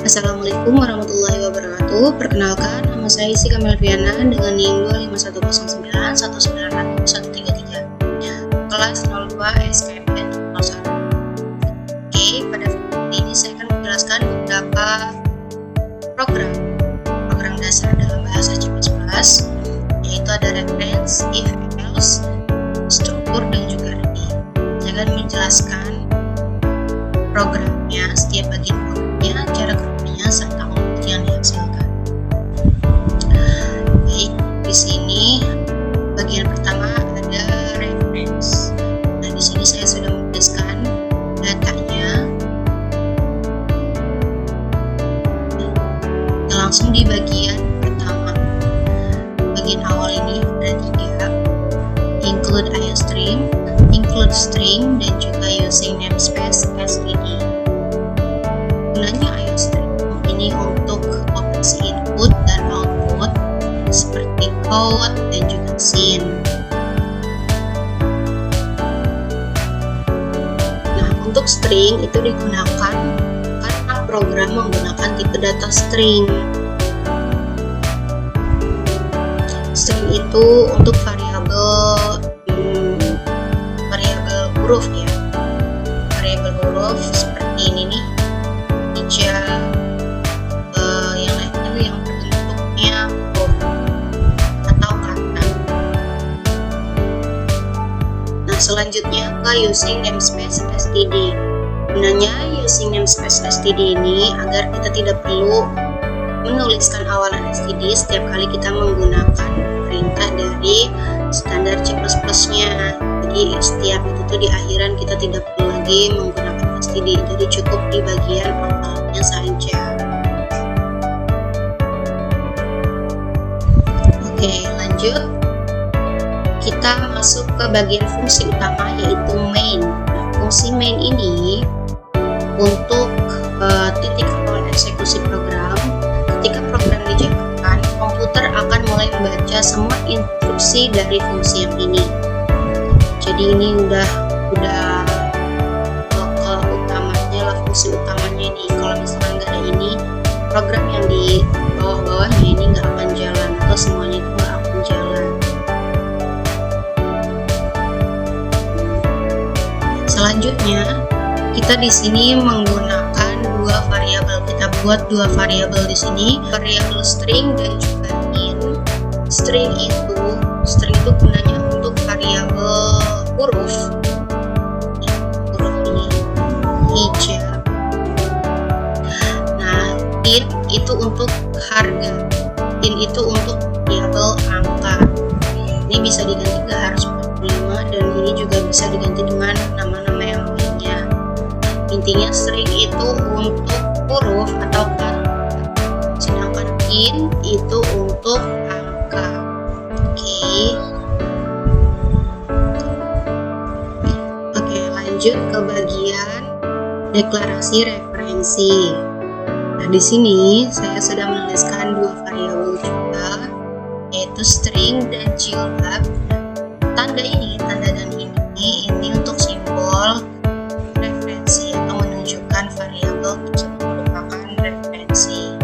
Assalamualaikum warahmatullahi wabarakatuh. Perkenalkan, nama saya Isi Kamil Viana dengan NIM 25109191133. Kelas 02 SKMN 01. Oke, pada video ini saya akan menjelaskan beberapa program dasar dalam bahasa C++, yaitu ada reference, if, else, struktur, dan juga ready. Saya akan menjelaskan programnya, setiap bagian programnya, cara kerjanya, serta output yang dihasilkan. Baik, di sini bagian pertama ada reference. Nah, di sini saya sudah menuliskan datanya. Kita langsung di bagian pertama. Bagian awal ini ada 3, include IOStream, include string, dan juga using namespace std. Gunanya IOStream ini untuk operasi input dan output seperti code dan juga scene. Nah, untuk string itu digunakan karena program menggunakan tipe data string. String itu untuk variabel huruf ya, variabel huruf seperti ini nih, hijab, yang lainnya itu yang berbentuknya huruf atau kata. Nah, selanjutnya ke using namespace std. Gunanya using namespace std ini agar kita tidak perlu menuliskan awalan std setiap kali kita menggunakan perintah dari standar C++-nya. Jadi setiap itu tuh di akhiran kita tidak perlu lagi menggunakan std, jadi cukup di bagian awalnya saja. Oke, lanjut. Kita masuk ke bagian fungsi utama, yaitu main. Nah, fungsi main ini untuk titik awal eksekusi program. Ketika program dijalankan, komputer akan mulai membaca semua instruksi dari fungsi yang ini. Jadi ini udah utamanya lah, fungsi utamanya ini. Kalau misalkan nggak ada ini, program yang di bawah-bawahnya ini nggak akan jalan, atau semuanya itu nggak akan jalan. Selanjutnya, kita di sini menggunakan 2 variabel. Kita buat 2 variabel di sini, variabel string dan juga int. String itu gunanya untuk variabel huruf ini hijab. Nah, int itu untuk harga, int itu untuk variabel angka. Ini bisa diganti, nggak harus 45, dan ini juga bisa diganti dengan nama-nama yang lainnya. Intinya string itu untuk huruf atau kata, sedangkan int itu untuk angka. Oke, lanjut ke bagian deklarasi referensi. Nah, di sini saya sudah menuliskan 2 variabel juga, yaitu string dan jilbab. Tanda dan ini untuk simbol referensi atau menunjukkan variabel tersebut merupakan referensi.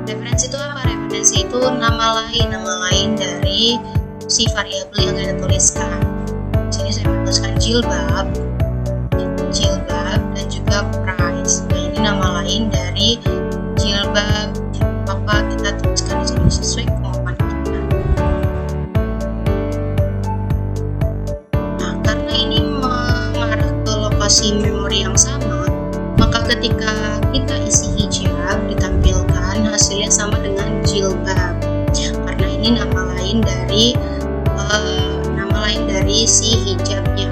Referensi itu apa? Referensi itu nama lain dari si variabel yang kita tuliskan. Di sini saya menuliskan jilbab dan juga price. Nah, ini nama lain dari jilbab. Apa kita tuliskan di sini sesuai kemampuan kita. Nah, karena ini mengarah ke lokasi memori yang sama, maka ketika kita isi hijab ditampilkan hasilnya sama dengan jilbab, karena ini nama lain dari si hijabnya.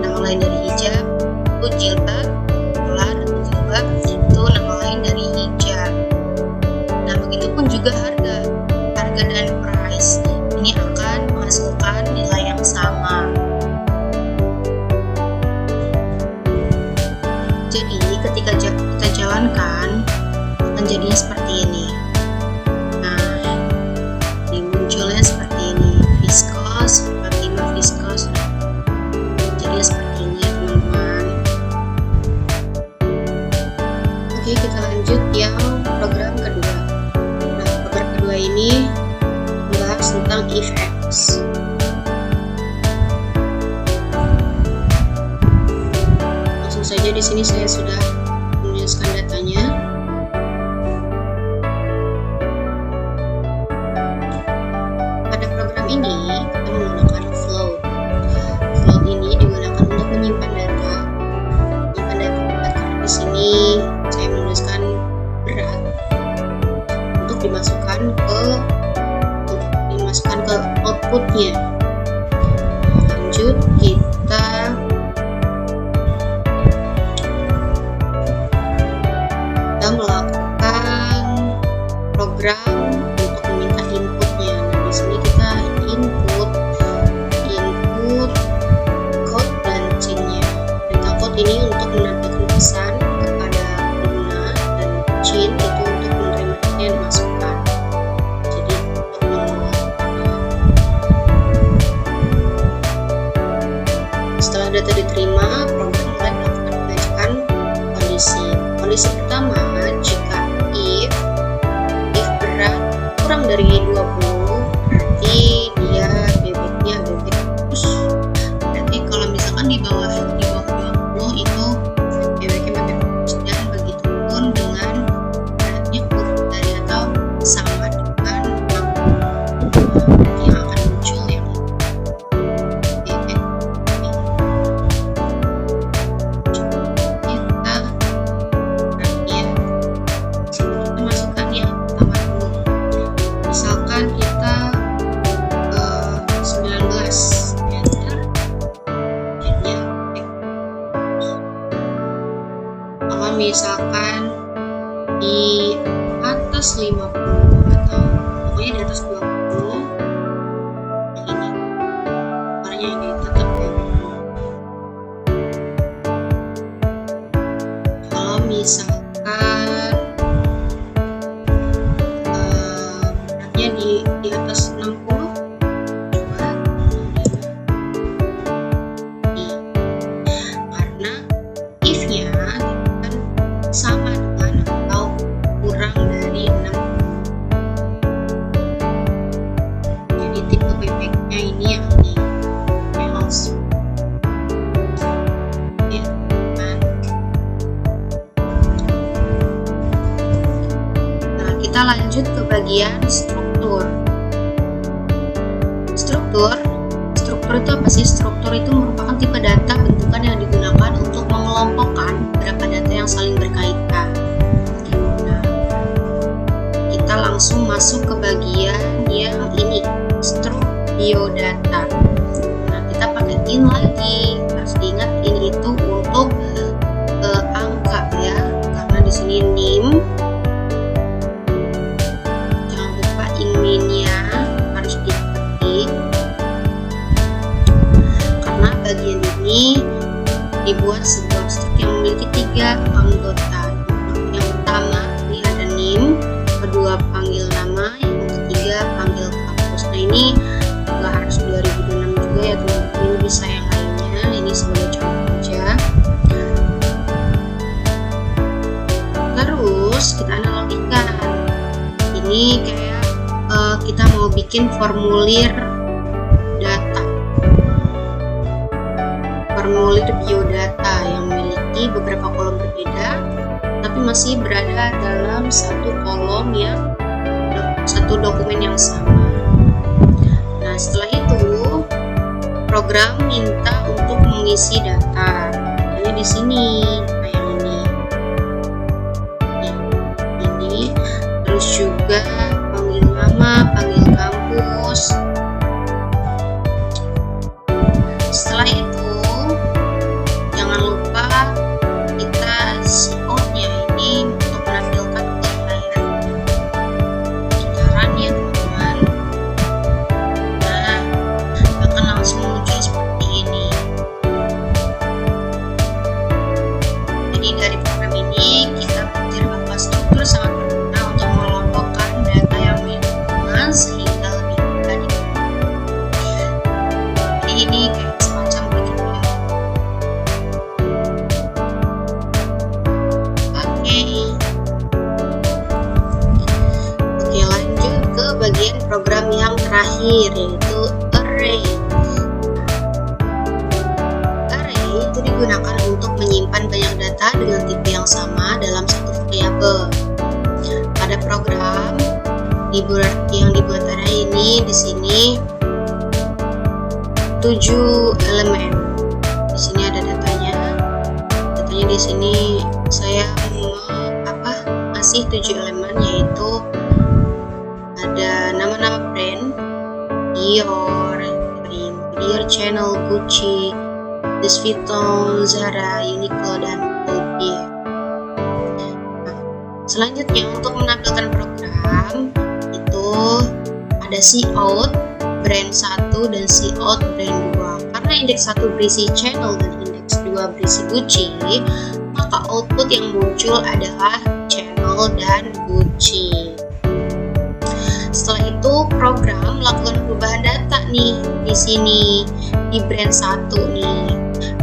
Nama lain dari hijab itu jilbab, atau jilbab itu nama lain dari hijab. Nah, begitupun juga harga dan price ini akan menghasilkan nilai yang sama. Jadi ketika kita jalankan akan jadinya seperti ini. Nah, ini munculnya seperti ini, viscose 45 viscose. Jadi seperti ini ya teman-teman. Oke, kita lanjut yang program kedua. Nah, program kedua ini membahas tentang if else. Langsung saja di sini saya sudah menuliskan datanya. Pada program ini kita menggunakan float. Float ini digunakan untuk menyimpan data. Karena di sini saya menuliskan berat untuk dimasukkan ke outputnya. Lanjut kita melakukan program untuk meminta inputnya. Nah, di sini kita input code dan chain-nya. Perintah code ini untuk menandakan pesan kepada pengguna dan chain itu untuk menerima data yang dimasukkan. Jadi untuk setelah data diterima, program mulai melakukan pengecekan kondisi. Kondisi pertama, jika if berat kurang dari 20, berarti dia bebeknya bebek terus. Berarti kalau misalkan di bawah 20 itu bebeknya bebek terus, dan begitu pun dengan beratnya kurang dari atau sama dengan 60, berarti yang akan muncul yang bebek. Misalkan kita 19 enter, jadinya kalau misalkan di atas 50 atau pokoknya di atas 20, yang ini warnanya ini tetap kalau misalkan di atas 60, coba karena if-nya kan sama dengan atau kurang dari 60. Jadi tipe bebeknya ini yang di else. Ya, kan? Nah, kita lanjut ke bagian struktur itu apa sih? Struktur itu merupakan tipe data bentukan yang digunakan untuk mengelompokkan beberapa data yang saling berkaitan. Nah, kita langsung masuk ke bagian yang ini, struct biodata. Nah, kita pakai in lagi. Harus diingat in itu untuk angka ya, karena di sini name. Jangan lupa in min-nya harus diketik. Bagian ini dibuat sebuah struk yang memiliki 3 anggota. Yang pertama ini ada name, kedua panggil nama, yang ketiga panggil kampus. Nah, ini nggak harus 2006 juga ya teman-teman, ini bisa yang lainnya. Ini sebagai contoh aja. Terus kita analogikan. Ini kayak kita mau bikin formulir biodata yang memiliki beberapa kolom berbeda tapi masih berada dalam satu dokumen yang sama. Nah, setelah itu program minta untuk mengisi data. Ini di sini kayak ini terus juga panggil nama, panggil kampus. Setelah itu sangat berguna untuk mengelompokkan data yang mirip sehingga terakhir, yaitu array. Array itu digunakan untuk menyimpan banyak data dengan tipe yang sama dalam satu variabel. Pada program yang dibuat array ini, di sini 7 elemen. Di sini ada datanya. Datanya di sini saya masih 7 elemen, yaitu ada nama-nama brand, Dior, Channel, Gucci, Louis Vuitton, Zara, Uniqlo, dan Gaudí. Selanjutnya untuk menampilkan program itu ada cout brand 1 dan cout brand 2. Karena indeks 1 berisi Channel dan indeks 2 berisi Gucci, maka output yang muncul adalah Channel dan Gucci. Setelah itu program melakukan perubahan data nih di sini di brand 1 nih.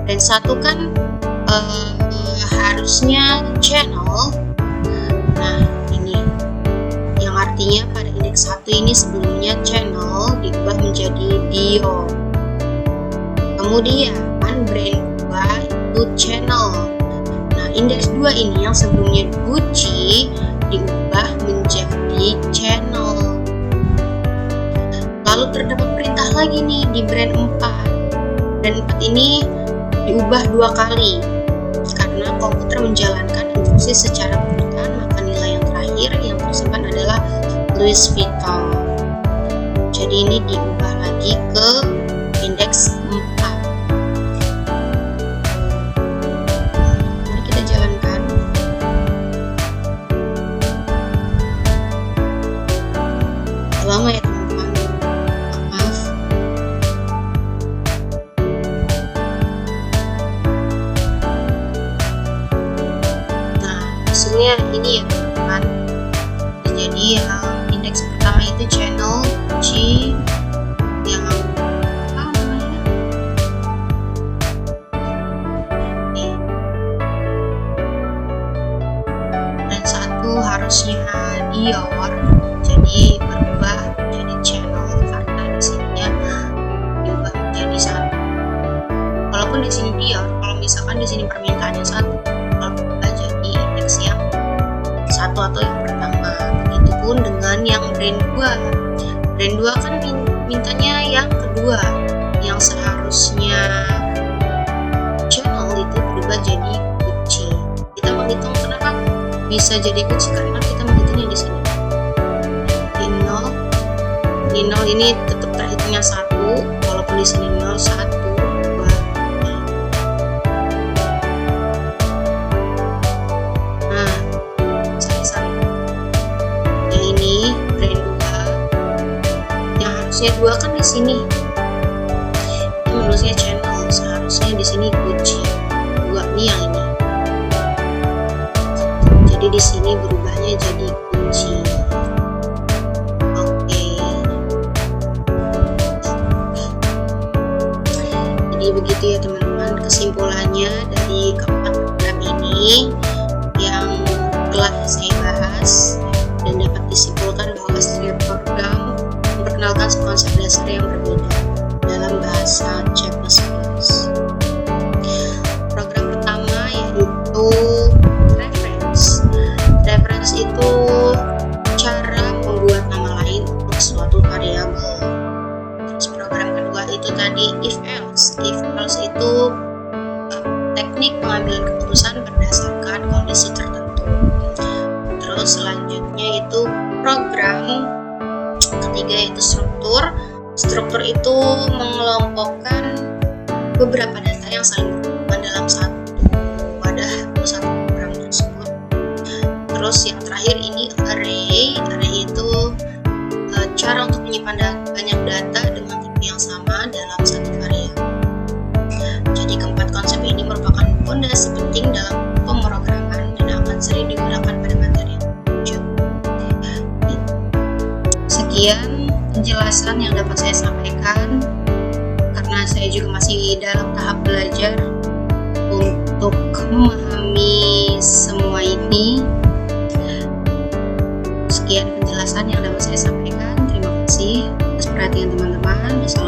Brand 1 kan harusnya Channel. Nah, ini yang artinya pada indeks 1 ini sebelumnya Channel diubah menjadi Dior. Kemudian brand 2 itu Channel. Nah, indeks 2 ini yang sebelumnya Gucci diubah menjadi Channel. Lalu terdapat perintah lagi nih di brand 4. Brand 4 ini diubah 2 kali karena komputer menjalankan instruksi secara berurutan, maka nilai yang terakhir yang tersimpan adalah Louis Vuitton. Jadi ini diubah lagi ke indeks 4. Mari kita jalankan. Lama ya teman-teman, maaf. Nah, hasilnya ini ya teman-teman. Jadi yang indeks pertama itu Channel, Gucci, yang dan 1 harusnya Dior, jadi berubah menjadi Channel karena di sininya diubah menjadi 1. Walaupun di sini Dior, kalau misalkan di sini permintaannya 1, kalau berubah jadi indeks yang 1 atau yang pertama. Begitupun dengan yang brand 2. Brand 2 kan mintanya yang kedua, yang seharusnya Channel itu berubah jadi Gucci. Kita menghitung kenapa bisa jadi Gucci, karena kita menghitungnya di sini. Di 0 ini tetap terhitungnya 1, walaupun di sini 0, 1, 2, 3. Nah, selesai. Yang ini brand 2, yang harusnya 2 kan di sini. Ini harusnya Channel, seharusnya di sini Gucci. 2 nih yang ini. Jadi di sini berubahnya jadi Gucci. Begitu ya teman-teman, kesimpulannya dari keempat program ini yang telah saya bahas, dan dapat disimpulkan bahwa setiap program memperkenalkan konsep dasar yang berbeda dalam bahasa C++. Program pertama yaitu reference. Reference itu cara membuat nama lain untuk suatu variabel. Terus program kedua itu tadi if else. If else itu teknik pengambilan keputusan berdasarkan kondisi tertentu. Terus selanjutnya itu program ketiga yaitu struktur. Struktur itu mengelompokkan beberapa data yang saling berhubungan dalam satu wadah atau satu program tersebut. Terus yang terakhir ini array. Array itu cara untuk menyimpan banyak data dengan tipe yang sama dalam satu variabel. Jadi keempat konsep ini merupakan fondasi penting dalam pemrograman dan akan sering digunakan pada materi yang lanjut. Sekian penjelasan yang dapat saya sampaikan, karena saya juga masih dalam tahap belajar untuk memahami semua ini. Sekian penjelasan yang dapat saya sampaikan. Terima kasih atas perhatian teman-teman.